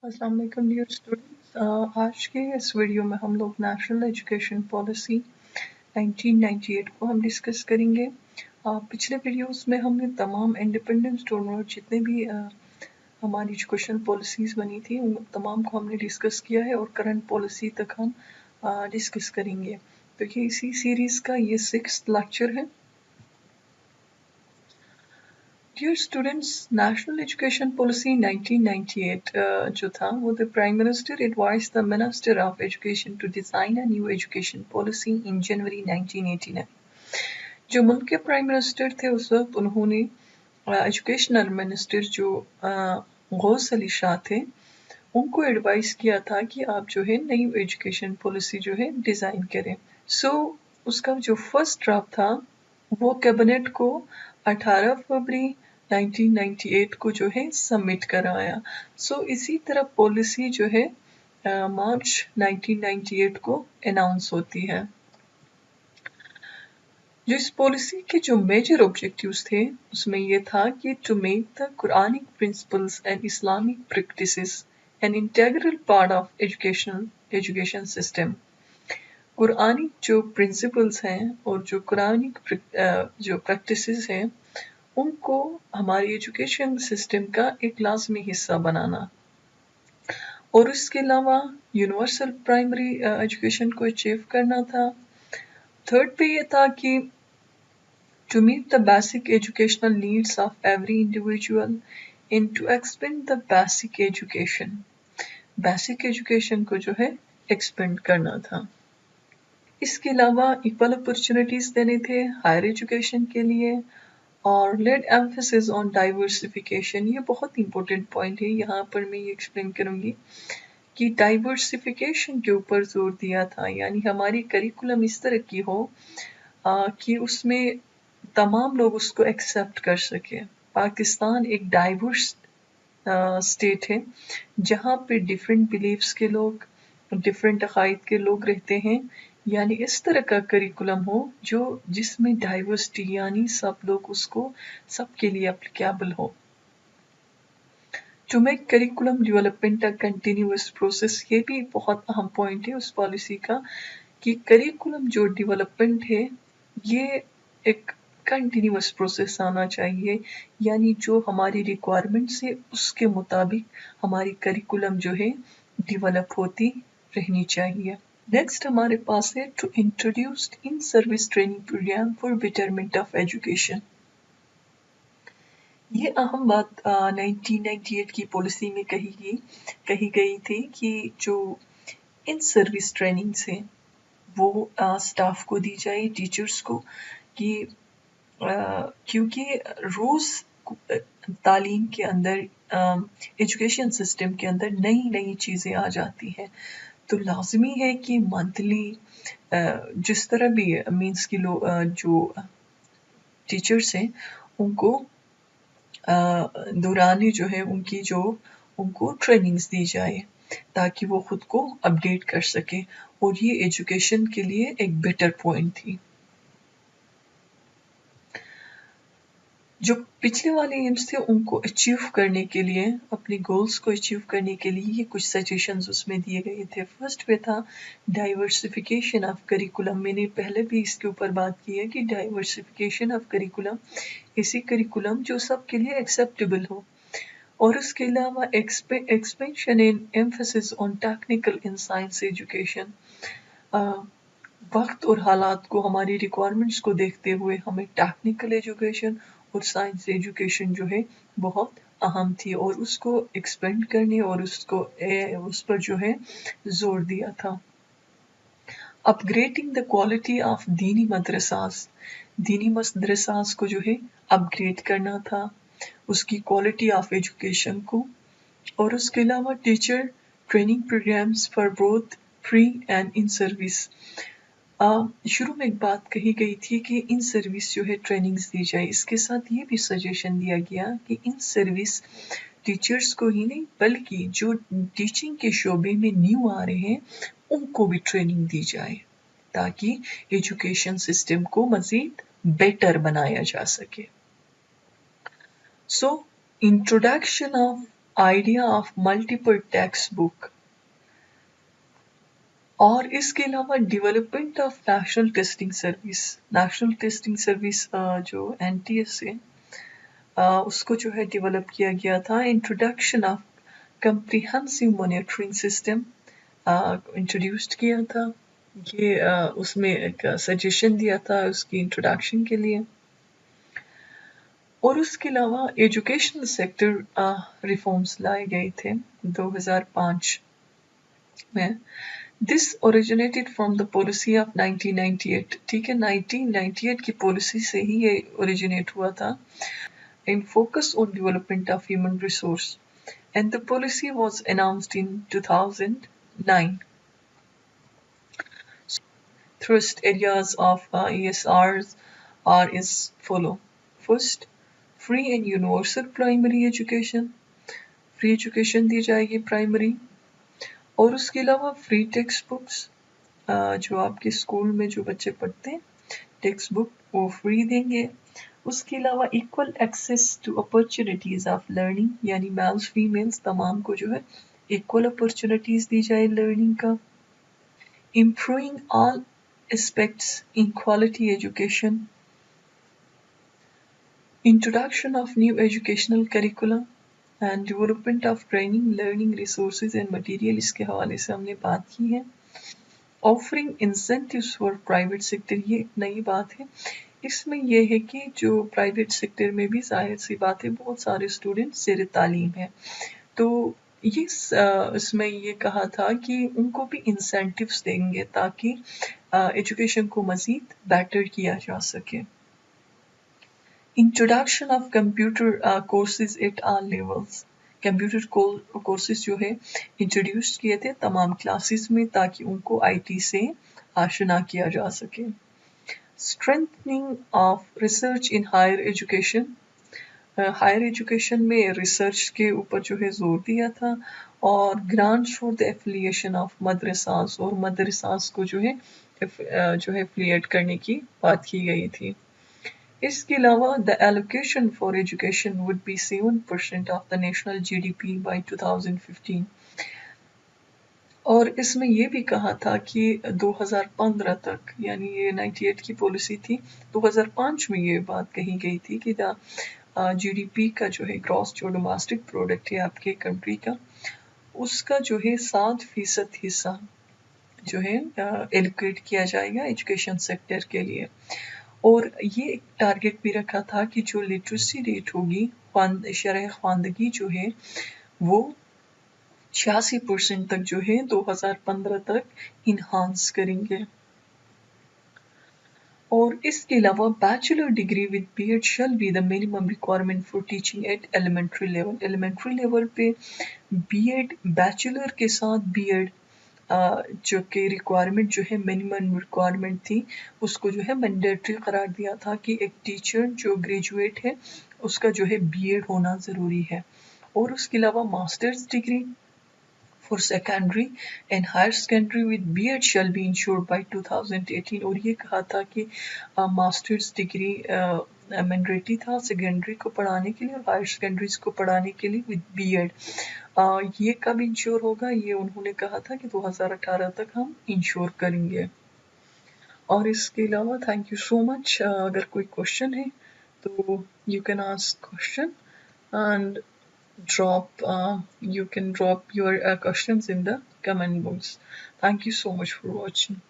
अस्सलाम वालेकुम dear students. आज के इस वीडियो में हम लोग नेशनल एजुकेशन पॉलिसी 1998 को हम डिस्कस करेंगे। पिछले वीडियोस में हमने तमाम इंडिपेंडेंस डोनर जितने भी हमारी एजुकेशन पॉलिसीज़ बनी थी उन तमाम को हमने डिस्कस किया है और करंट पॉलिसी तक हम डिस्कस करेंगे। तो ये इसी सीरीज़ का ये 6th लेक्चर है। Dear students, National Education Policy 1998 जो था वो the Prime Minister advised the Minister of Education to design a new education policy in January 1989. जो मुल्क के प्राइम मिनिस्टर थे उस वक्त उन्होंने एजुकेशनल मिनिस्टर जो गौस अली शाह थे उनको एडवाइस किया था कि आप जो है नई एजुकेशन पॉलिसी जो है डिज़ाइन करें। उसका जो फर्स्ट ड्राफ्ट था वो कैबिनेट को 18 फरवरी 1998 को जो है सबमिट कराया। इसी तरह पॉलिसी जो है मार्च 1998 को अनाउंस होती है। जो इस पॉलिसी के जो मेजर ऑब्जेक्टिव्स थे उसमें ये था कि to make the Quranic principles and Islamic practices an integral part of education system. Quranic जो प्रिंसिपल्स हैं और जो कुरानिक जो प्रैक्टिसेस हैं उनको हमारी एजुकेशन सिस्टम का एक लाजमी हिस्सा बनाना और इसके अलावा यूनिवर्सल प्राइमरी एजुकेशन को अचीव करना था। थर्ड पे ये था कि to meet the basic educational needs of every individual and to expand the basic education. Basic education को जो है एक्सपेंड करना था। इसके अलावा इक्वल अपॉर्चुनिटीज़ देने थे हायर एजुकेशन के लिए और लेड एम्फेसिस ऑन डाइवर्सिफिकेशन। ये बहुत इंपॉर्टेंट पॉइंट है, यहाँ पर मैं ये एक्सप्लेन करूँगी कि डाइवर्सिफिकेशन के ऊपर जोर दिया था, यानी हमारी करिकुलम इस तरह की हो कि उसमें तमाम लोग उसको एक्सेप्ट कर सके। पाकिस्तान एक डाइवर्स स्टेट है जहाँ पे डिफरेंट बिलीव्स के लोग, डिफरेंट अकायद के लोग रहते हैं, यानी इस तरह का करिकुलम हो जो जिसमें डाइवर्सिटी यानी सब लोग उसको सबके लिए एप्लीकेबल हो। To make curriculum development a continuous process, ये भी बहुत अहम पॉइंट है उस पॉलिसी का कि करिकुलम जो डेवलपमेंट है ये एक कंटिन्यूअस प्रोसेस आना चाहिए, यानी जो हमारी रिक्वायरमेंट्स है उसके मुताबिक हमारी करिकुलम जो है डेवलप होती रहनी चाहिए। नेक्स्ट हमारे पास है to introduced in service training program for betterment of education. ये अहम बात 1998 की पॉलिसी में कही गई थी कि जो इन सर्विस ट्रेनिंग से वो स्टाफ को दी जाए, टीचर्स को, कि क्योंकि रोज़ तालीम के अंदर एजुकेशन सिस्टम के अंदर नई नई चीज़ें आ जाती हैं, तो लाजमी है कि मंथली जिस तरह भी मीन्स की जो टीचर्स हैं उनको दौरानी जो है उनको ट्रेनिंग्स दी जाए ताकि वो खुद को अपडेट कर सके, और ये एजुकेशन के लिए एक बेटर पॉइंट थी। जो पिछले वाले एम्स थे उनको अचीव करने के लिए, अपने गोल्स को अचीव करने के लिए ये कुछ सजेशंस उसमें दिए गए थे। फर्स्ट पे था डाइवर्सिफिकेशन ऑफ करिकुलम। मैंने पहले भी इसके ऊपर बात की है कि डाइवर्सिफिकेशन ऑफ करिकुलम ऐसी करिकुलम जो सबके लिए एक्सेप्टेबल हो, और उसके अलावा expansion and emphasis on technical and science education. वक्त और हालात को, हमारी रिक्वायरमेंट्स को देखते हुए हमें टेक्निकल एजुकेशन और साइंस एजुकेशन जो है बहुत अहम थी और उसको एक्सपेंड करने और उस पर जो है जोर दिया था। अपग्रेडिंग द क्वालिटी ऑफ दीनी मदरसास को जो है अपग्रेड करना था, उसकी क्वालिटी ऑफ एजुकेशन को, और उसके अलावा teacher training programs for both free and in service. शुरू में एक बात कही गई थी कि इन सर्विस जो है ट्रेनिंग्स दी जाए, इसके साथ ये भी सजेशन दिया गया कि इन सर्विस टीचर्स को ही नहीं बल्कि जो टीचिंग के शोबे में न्यू आ रहे हैं उनको भी ट्रेनिंग दी जाए ताकि एजुकेशन सिस्टम को मज़ीद बेटर बनाया जा सके। Introduction of idea of multiple text book, और इसके अलावा development of national testing service जो NTS है उसको जो है डेवलप किया गया था। Introduction of comprehensive monitoring system introduced किया था, ये उसमें एक सजेशन दिया था उसकी इंट्रोडक्शन के लिए। और उसके अलावा एजुकेशनल सेक्टर रिफॉर्म्स लाए गए थे 2005 में। This originated from the policy of 1998, ठीक है, 1998 की पॉलिसी से ही ये ओरिजिनेट हुआ था, in focus on development of human resource, and the policy was announced in 2009. Thrust areas of ESRs are as follow. First, free and universal primary education, free education दी जाएगी primary, और उसके अलावा free text books, जो आपके school में जो बच्चे पढ़ते हैं टेक्स्ट बुक वो फ्री देंगे। उसके अलावा equal access to opportunities of learning, यानी मेल्स फीमेल्स तमाम को जो है इक्वल अपॉर्चुनिटीज दी जाए लर्निंग का। Improving all aspects in quality education, introduction of new educational curriculum and development of training, learning resources and material, इसके हवाले से हमने बात की है। Offering incentives for private sector, ये एक नई बात है। इसमें यह है कि जो प्राइवेट सेक्टर में भी जाहिर सी बात है बहुत सारे स्टूडेंट ज़ेर तालीम है, तो ये इसमें ये कहा था कि उनको भी इंसेंटिव्स देंगे ताकि एजुकेशन को मज़ीद बेटर किया जा सके। Introduction of computer courses at all levels, computer courses जो है इंट्रोड्यूस किए थे तमाम क्लासेस में ताकि उनको IT से आशना किया जा सके। Strengthening of research in higher education, higher education में रिसर्च के ऊपर जो है जोर दिया था, और grants for the affiliation of madrasas, और मदरसास को जो है एफिलिएट करने की बात की गई थी। इसके अलावा the allocation for education would be 7% of the national GDP by 2015, और इसमें ये भी कहा था कि 2015 तक, यानी ये 98 की पॉलिसी थी, 2005 में ये बात कही गई थी कि GDP का जो है ग्रॉस जो डोमेस्टिक प्रोडक्ट है आपके कंट्री का, उसका जो है 7% हिस्सा जो है एलोकेट किया जाएगा एजुकेशन सेक्टर के लिए। और ये एक टारगेट भी रखा था कि जो लिटरेसी रेट होगी, शरह ख्वानदगी जो है वो 86% तक जो है 2015 तक इन्हांस करेंगे। और इसके अलावा bachelor degree with BEd shall be the minimum requirement for teaching at elementary level. Elementary level पे BEd बैचलर के साथ BEd जो कि रिक्वायरमेंट जो है मिनिमम रिक्वायरमेंट थी, उसको जो है मैंडेटरी करार दिया था कि एक टीचर जो ग्रेजुएट है उसका जो है BEd होना ज़रूरी है। और उसके अलावा masters degree for secondary and higher secondary with BEd shall be ensured by 2018, और ये कहा था कि मास्टर्स डिग्री मैंडेटरी था सेकेंडरी को पढ़ाने के लिए और हायर सेकेंडरीज को पढ़ाने के लिए विद BEd। ये कब इंश्योर होगा, ये उन्होंने कहा था कि 2018 तक हम इंश्योर करेंगे। और इसके अलावा थैंक यू सो मच। अगर कोई क्वेश्चन है तो you can ask question and you can drop your questions in the comment box. Thank you so much for watching.